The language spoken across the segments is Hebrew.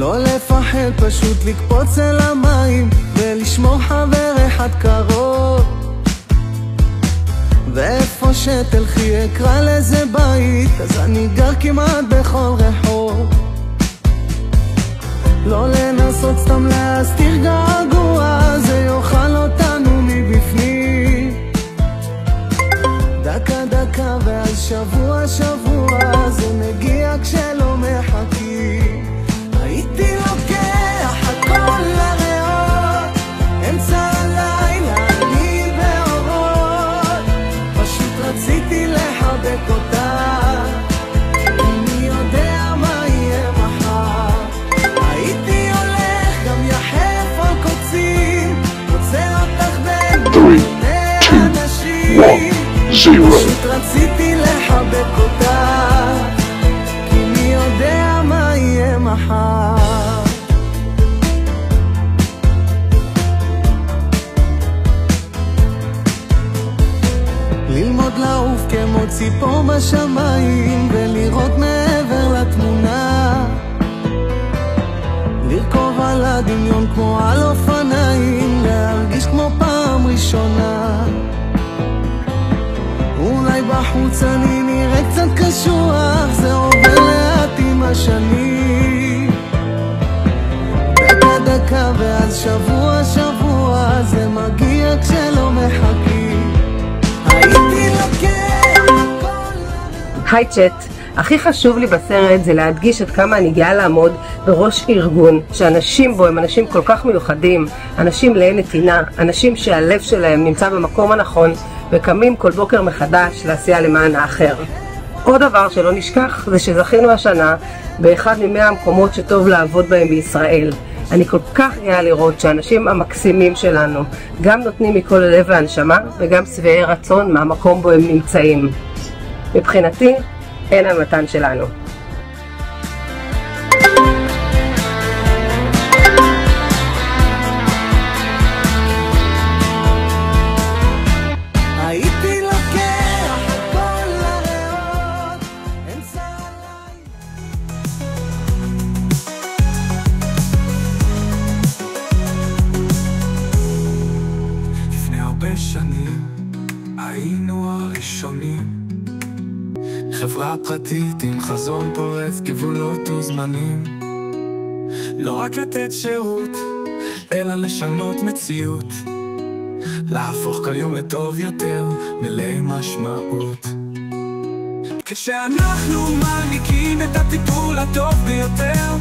לא לפחד, פשוט לקפוץ אל המים ולשמור חבר אחד קרוב. ואיפה שתלכי אקרא לזה בית, אז אני גר כמעט בכל רחוב. לא לנסות סתם להסתיר געגוע, זה יאכל אותנו מבפנים. דקה דקה ואז שבוע שבוע, זה מגיע כשלא מחכים. הייתי לוקח הכל לריאות, אמצע הלילה אני באורות, פשוט רציתי לחבק אותה, אני יודע מה יהיה מחר. הייתי הולך גם יחף על קוצים, רוצה אותך בין מיליוני אנשים, פשוט רציתי לחבק אותה, כי מי יודע מה יהיה מחר. ללמוד לעוף כמו ציפור בשמיים ולראות מעבר לתמונה, לרכוב על הדמיון כמו על אופניים, להרגיש כמו פעם ראשונה. אולי בחוץ אני נראה קצת קשוח, זה עובר לאט עם השנים. דקה דקה ואז שבוע שבוע, זה מגיע כשלא מחכים. הייתי לוקח הכל. היי צ'אט, הכי חשוב לי בסרט זה להדגיש עד כמה אני גאה לעמוד בראש ארגון שאנשים בו הם אנשים כל כך מיוחדים, אנשים לאין נתינה, אנשים שהלב שלהם נמצא במקום הנכון וקמים כל בוקר מחדש לעשייה למען האחר. עוד דבר שלא נשכח זה שזכינו השנה באחד מ100 המקומות שטוב לעבוד בהם בישראל. אני כל כך גאה לראות שהאנשים המקסימים שלנו גם נותנים מכל הלב והנשמה וגם שבעי רצון מהמקום בו הם נמצאים. מבחינתי, אין המתן שלנו. הייתי לוקח הכל לריאות, אמצע הלילה. לפני הרבה שנים היינו הראשונים, חברה פרטית עם חזון פורץ גבולות וזמנים, לא רק לתת שירות אלא לשנות מציאות, להפוך כל יום לטוב יותר, מלא משמעות. כשאנחנו מעניקים את הטיפול הטוב ביותר,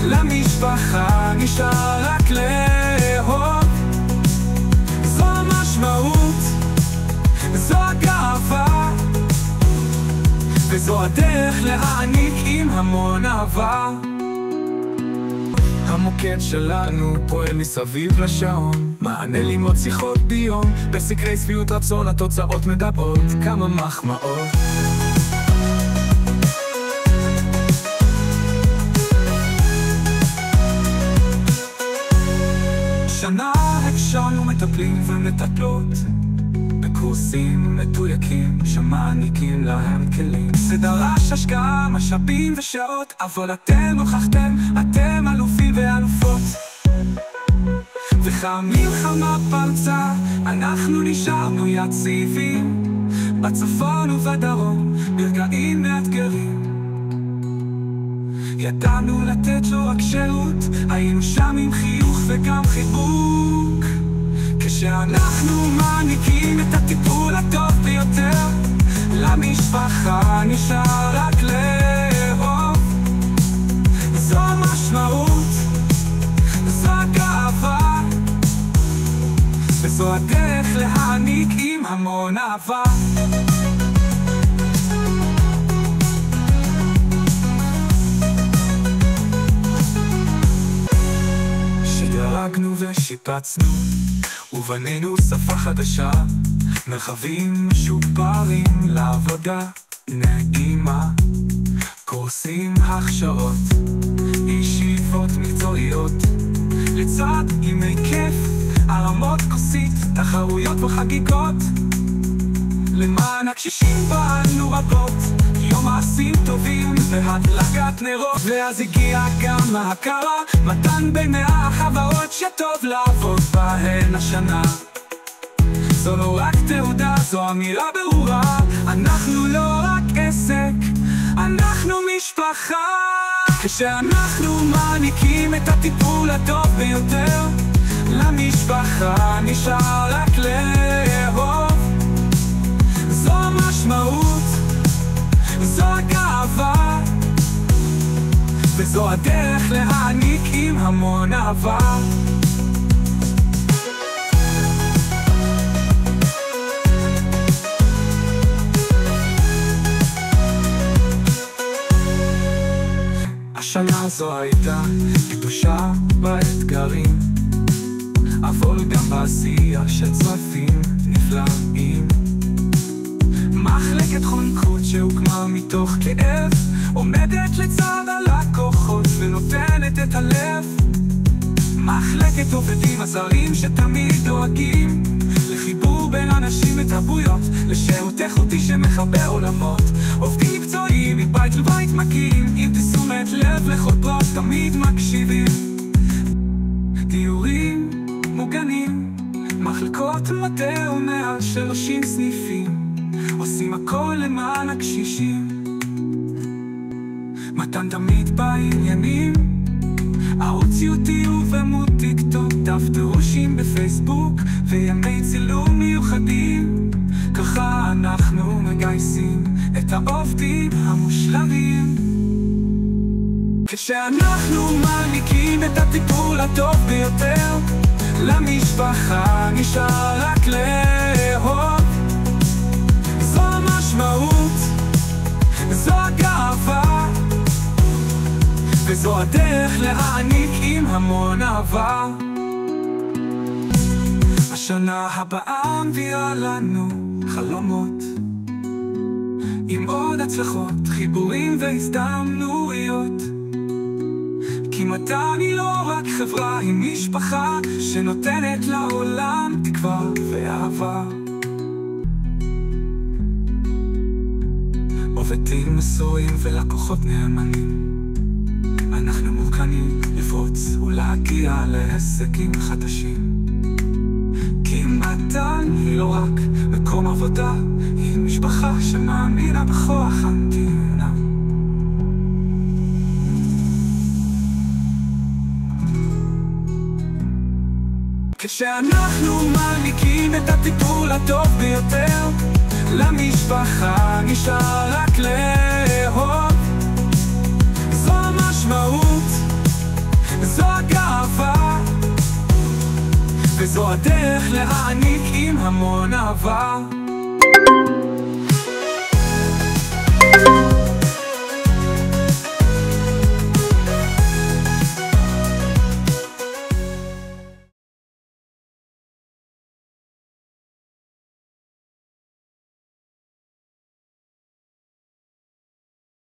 למשפחה נשאר רק לאהוב. זו המשמעות, זו הגאווה, וזו הדרך להעניק עם המון אהבה. המוקד שלנו פועל מסביב לשעון, מענה לימוד שיחות ביום, בסקרי שביעות רצון התוצאות מדברות, כמה מחמאות. שנה הקשרנו מטפלים ומטפלות בקורסים מדויקים שמעניקים להם כלים. זה דרש השקעה, משאבים ושעות, אבל אתם הוכחתם, אתם אלופים ואלופות. וכמלחמה פרצה, אנחנו נשארנו יציבים, בצפון ובדרום, ברגעים מאתגרים. ידענו לתת לו רק שירות, היינו שם עם חיוך וגם חיבוק. כשאנחנו מעניקים את הטיפול הטוב ביותר, למשפחה נשאר רק לאהוב. זו המשמעות, זו הגאווה, וזו הדרך להעניק עם המון אהבה. שדרגנו ושיפצנו ובנינו שפה חדשה, מרחבים משופרים לעבודה נעימה, קורסים, הכשרות, ישיבות מקצועיות, לצד ימי כיף, הרמות כוסית, תחרויות וחגיגות. למען הקשישים פעלנו רבות, יום מעשים טובים והדלקת נרות. ואז הגיע גם ההכרה, מתן בין 100 חברות שטוב לעבוד בהן השנה. זו לא רק תעודה, זו אמירה ברורה, אנחנו לא רק עסק, אנחנו משפחה. כשאנחנו מעניקים את הטיפול הטוב ביותר למשפחה, נשאר רק לאהוב. זו המשמעות, זו הגאווה, וזו הדרך להעניק עם המון אהבה. השנה זו הייתה קדושה באתגרים, אבל גם בעשייה של צרפים נפלאים. מחלקת חונכות שהוקמה מתוך כאב, עומדת לצד הלקוחות ונותנת את הלב. מחלקת עובדים הזרים שתמיד דואגים לחיבור בין אנשים ותרבויות, לשירות איכותי שמחבר עולמות. עובדים מקצועיים מבית לבית מגיעים, עם תשומת לב לכל פרט תמיד מקשיבים. דיורים מוגנים, מחלקות מטה ומעל 30 סניפים, עושים הכל למען הקשישים. מתן תמיד בעניינים, ערוץ יוטיוב ועמוד טיק טוק, דף דרושים בפייסבוק וימי צילום מיוחדים. ככה אנחנו מגייסים את העובדים המושלמים. כשאנחנו מעניקים את הטיפול הטוב ביותר למשפחה, נשאר רק לאהוב. זו המשמעות, זו הגאווה, וזו הדרך להעניק עם המון אהבה. השנה הבאה מביאה לנו חלומות, עם עוד הצלחות, חיבורים והזדמנויות. כי מתן היא לא רק חברה, היא משפחה שנותנת לעולם תקווה ואהבה. עובדים מסורים ולקוחות נאמנים, אנחנו מוכנים לפרוץ ולהגיע להישגים חדשים. כי מתן היא לא רק מקום עבודה, היא משפחה שמאמינה בכוח המדינה. כשאנחנו מעניקים את הטיפול הטוב ביותר למשפחה, נשאר רק לאהוב. זו המשמעות, זו הגאווה, וזו הדרך להעניק עם המון אהבה.